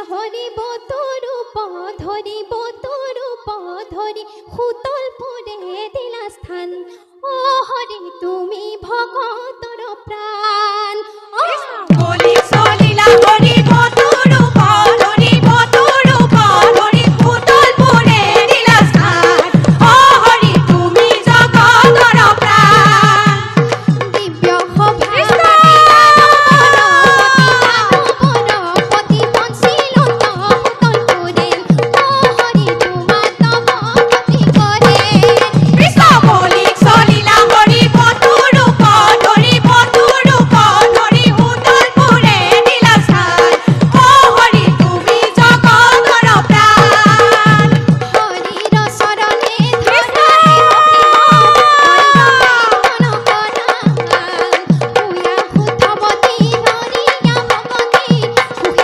হরিব তরূপ ধরিব তরূপ ধরি হুতল পুরে দিলা স্থান। ও হরি তুমি ভগতর প্রাণ।